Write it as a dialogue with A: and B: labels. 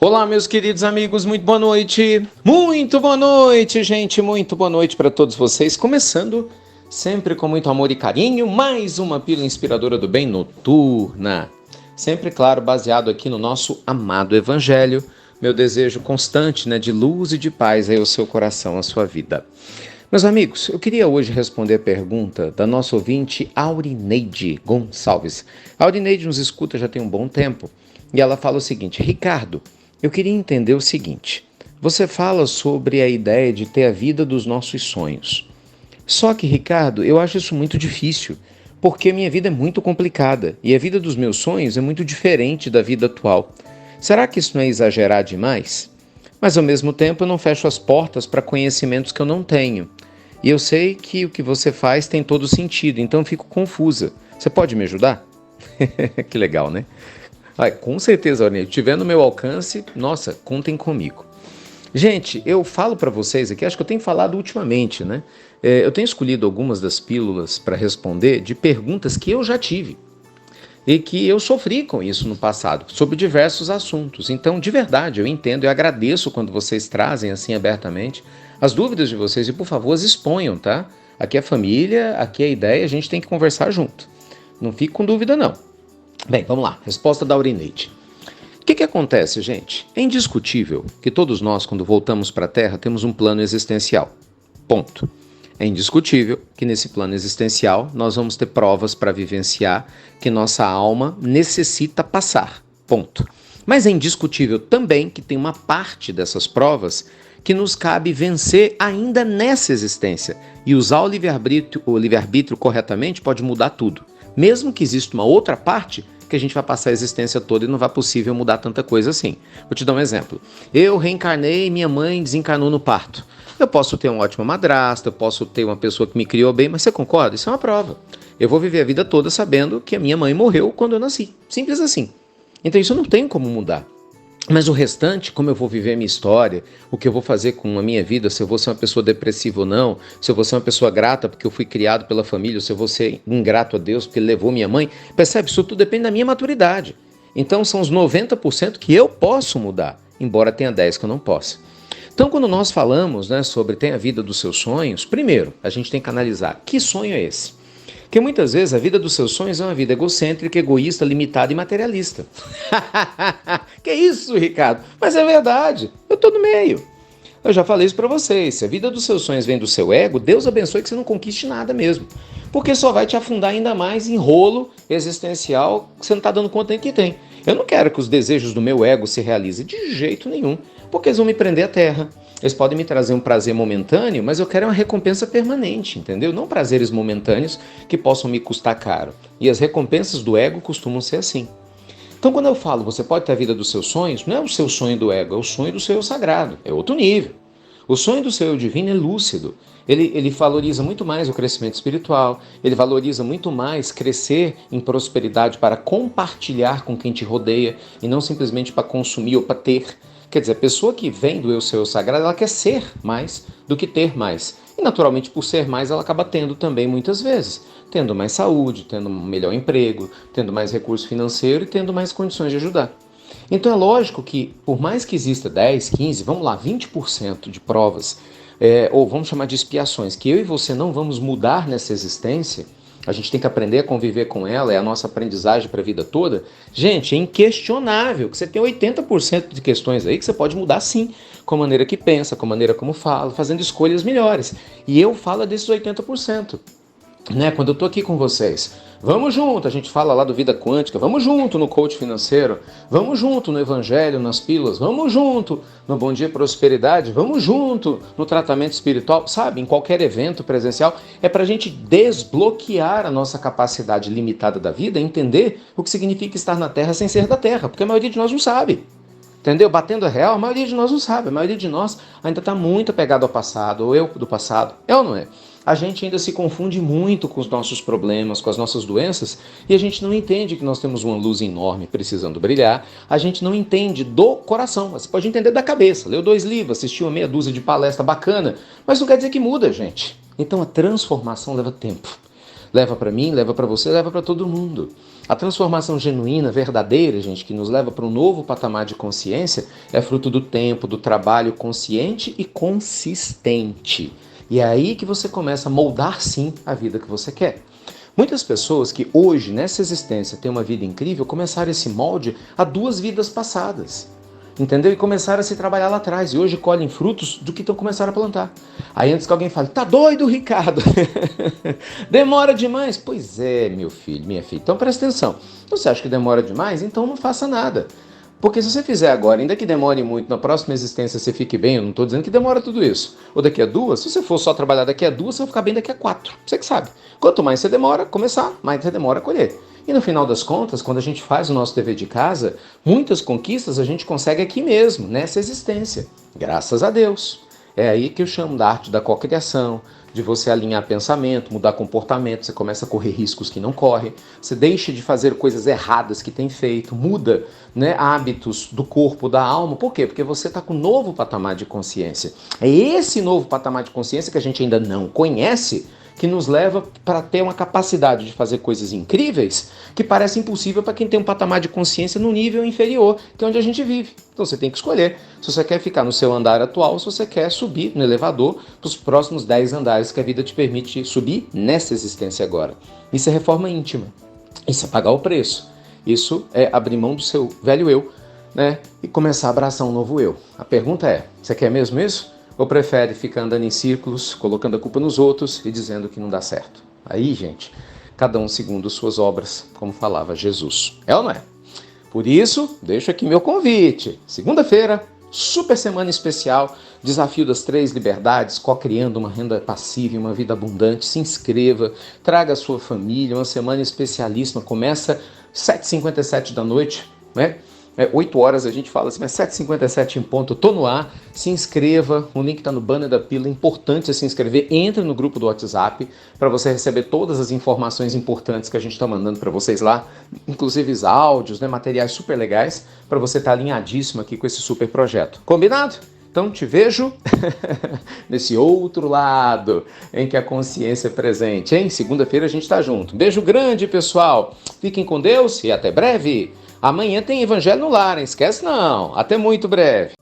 A: Olá, meus queridos amigos, muito boa noite. Muito boa noite, gente, muito boa noite para todos vocês. Começando sempre com muito amor e carinho, mais uma pílula inspiradora do bem noturna. Sempre, claro, baseado aqui no nosso amado evangelho, meu desejo constante, de luz e de paz aí ao seu coração, à sua vida. Meus amigos, eu queria hoje responder a pergunta da nossa ouvinte Aurineide Gonçalves. A Aurineide nos escuta já tem um bom tempo e ela fala o seguinte: Ricardo, eu queria entender o seguinte: você fala sobre a ideia de ter a vida dos nossos sonhos. Só que, Ricardo, eu acho isso muito difícil, porque minha vida é muito complicada e a vida dos meus sonhos é muito diferente da vida atual. Será que isso não é exagerar demais? Mas ao mesmo tempo eu não fecho as portas para conhecimentos que eu não tenho. E eu sei que o que você faz tem todo sentido, então eu fico confusa. Você pode me ajudar? Que legal, né? Com certeza, Aurélio, estiver no meu alcance, nossa, contem comigo. Gente, eu falo para vocês aqui, acho que eu tenho falado ultimamente, né? Eu tenho escolhido algumas das pílulas para responder de perguntas que eu já tive e que eu sofri com isso no passado, sobre diversos assuntos. Então, de verdade, eu entendo e agradeço quando vocês trazem assim abertamente as dúvidas de vocês e, por favor, as exponham, tá? Aqui é família, aqui é ideia, a gente tem que conversar junto. Não fique com dúvida, não. Bem, vamos lá. Resposta da Aurineide. O que acontece, gente? É indiscutível que todos nós, quando voltamos para a Terra, temos um plano existencial. Ponto. É indiscutível que nesse plano existencial nós vamos ter provas para vivenciar que nossa alma necessita passar. Ponto. Mas é indiscutível também que tem uma parte dessas provas que nos cabe vencer ainda nessa existência. E usar o livre-arbítrio corretamente pode mudar tudo. Mesmo que exista uma outra parte que a gente vai passar a existência toda e não vai possível mudar tanta coisa assim. Vou te dar um exemplo. Eu reencarnei e minha mãe desencarnou no parto. Eu posso ter uma ótima madrasta, eu posso ter uma pessoa que me criou bem, mas você concorda? Isso é uma prova. Eu vou viver a vida toda sabendo que a minha mãe morreu quando eu nasci. Simples assim. Então isso não tem como mudar. Mas o restante, como eu vou viver a minha história, o que eu vou fazer com a minha vida, se eu vou ser uma pessoa depressiva ou não, se eu vou ser uma pessoa grata porque eu fui criado pela família, ou se eu vou ser ingrato a Deus porque ele levou minha mãe, percebe? Isso tudo depende da minha maturidade. Então são os 90% que eu posso mudar, embora tenha 10% que eu não possa. Então quando nós falamos sobre ter a vida dos seus sonhos, primeiro, a gente tem que analisar que sonho é esse? Porque muitas vezes a vida dos seus sonhos é uma vida egocêntrica, egoísta, limitada e materialista. Que isso, Ricardo? Mas é verdade, eu tô no meio. Eu já falei isso pra vocês, se a vida dos seus sonhos vem do seu ego, Deus abençoe que você não conquiste nada mesmo. Porque só vai te afundar ainda mais em rolo existencial que você não tá dando conta nem que tem. Eu não quero que os desejos do meu ego se realizem de jeito nenhum, porque eles vão me prender à terra. Eles podem me trazer um prazer momentâneo, mas eu quero uma recompensa permanente, entendeu? Não prazeres momentâneos que possam me custar caro. E as recompensas do ego costumam ser assim. Então, quando eu falo você pode ter a vida dos seus sonhos, não é o seu sonho do ego, é o sonho do seu eu sagrado, é outro nível. O sonho do seu eu divino é lúcido. Ele valoriza muito mais o crescimento espiritual, ele valoriza muito mais crescer em prosperidade para compartilhar com quem te rodeia e não simplesmente para consumir ou para ter. Quer dizer, a pessoa que vem do eu seu sagrado, ela quer ser mais do que ter mais. E naturalmente, por ser mais, ela acaba tendo também muitas vezes. Tendo mais saúde, tendo um melhor emprego, tendo mais recurso financeiro e tendo mais condições de ajudar. Então é lógico que, por mais que exista 10, 15, vamos lá, 20% de provas, ou vamos chamar de expiações, que eu e você não vamos mudar nessa existência, a gente tem que aprender a conviver com ela, é a nossa aprendizagem para a vida toda. Gente, é inquestionável que você tem 80% de questões aí que você pode mudar sim, com a maneira que pensa, com a maneira como fala, fazendo escolhas melhores. E eu falo desses 80%. Quando eu tô aqui com vocês, vamos junto, a gente fala lá do Vida Quântica, vamos junto no coach financeiro, vamos junto no Evangelho, nas pílulas, vamos junto no Bom Dia Prosperidade, vamos junto no tratamento espiritual, sabe, em qualquer evento presencial, é pra gente desbloquear a nossa capacidade limitada da vida, entender o que significa estar na Terra sem ser da Terra, porque a maioria de nós não sabe. Entendeu? Batendo a real, a maioria de nós não sabe, a maioria de nós ainda está muito apegado ao passado, ou eu do passado, é ou não é? A gente ainda se confunde muito com os nossos problemas, com as nossas doenças, e a gente não entende que nós temos uma luz enorme precisando brilhar, a gente não entende do coração, você pode entender da cabeça, leu 2 livros, assistiu uma meia dúzia de palestra bacana, mas não quer dizer que muda, gente. Então a transformação leva tempo. Leva para mim, leva para você, leva para todo mundo. A transformação genuína, verdadeira, gente, que nos leva para um novo patamar de consciência, é fruto do tempo, do trabalho consciente e consistente. E é aí que você começa a moldar, sim, a vida que você quer. Muitas pessoas que hoje, nessa existência, têm uma vida incrível, começaram esse molde há 2 vidas passadas. Entendeu? E começaram a se trabalhar lá atrás. E hoje colhem frutos do que começaram a plantar. Aí antes que alguém fale, tá doido, Ricardo? Demora demais? Pois é, meu filho, minha filha. Então presta atenção. Você acha que demora demais? Então não faça nada. Porque se você fizer agora, ainda que demore muito, na próxima existência você fique bem, eu não estou dizendo que demora tudo isso. Ou daqui a 2, se você for só trabalhar daqui a 2, você vai ficar bem daqui a 4. Você que sabe. Quanto mais você demora a começar, mais você demora a colher. E no final das contas, quando a gente faz o nosso dever de casa, muitas conquistas a gente consegue aqui mesmo, nessa existência. Graças a Deus. É aí que eu chamo da arte da cocriação, de você alinhar pensamento, mudar comportamento, você começa a correr riscos que não corre, você deixa de fazer coisas erradas que tem feito, muda, né, hábitos do corpo, da alma. Por quê? Porque você está com um novo patamar de consciência. É esse novo patamar de consciência que a gente ainda não conhece, que nos leva para ter uma capacidade de fazer coisas incríveis que parece impossível para quem tem um patamar de consciência no nível inferior, que é onde a gente vive. Então você tem que escolher se você quer ficar no seu andar atual ou se você quer subir no elevador para os próximos 10 andares que a vida te permite subir nessa existência agora. Isso é reforma íntima. Isso é pagar o preço. Isso é abrir mão do seu velho eu, né? E começar a abraçar um novo eu. A pergunta é, você quer mesmo isso? Ou prefere ficar andando em círculos, colocando a culpa nos outros e dizendo que não dá certo? Aí, gente, cada um segundo suas obras, como falava Jesus. É ou não é? Por isso, deixo aqui meu convite. Segunda-feira, super semana especial, desafio das 3 liberdades, co-criando uma renda passiva e uma vida abundante. Se inscreva, traga a sua família, uma semana especialíssima. Começa 7h57 da noite, né? 8 horas a gente fala assim, mas 7h57 em ponto, eu tô no ar, se inscreva, o link tá no banner da pílula, é importante se inscrever, entre no grupo do WhatsApp para você receber todas as informações importantes que a gente tá mandando para vocês lá, inclusive os áudios, né, materiais super legais, para você estar alinhadíssimo aqui com esse super projeto. Combinado? Então te vejo nesse outro lado em que a consciência é presente, hein? Segunda-feira a gente tá junto. Beijo grande, pessoal. Fiquem com Deus e até breve. Amanhã tem Evangelho no Lar, hein? Esquece não. Até muito breve.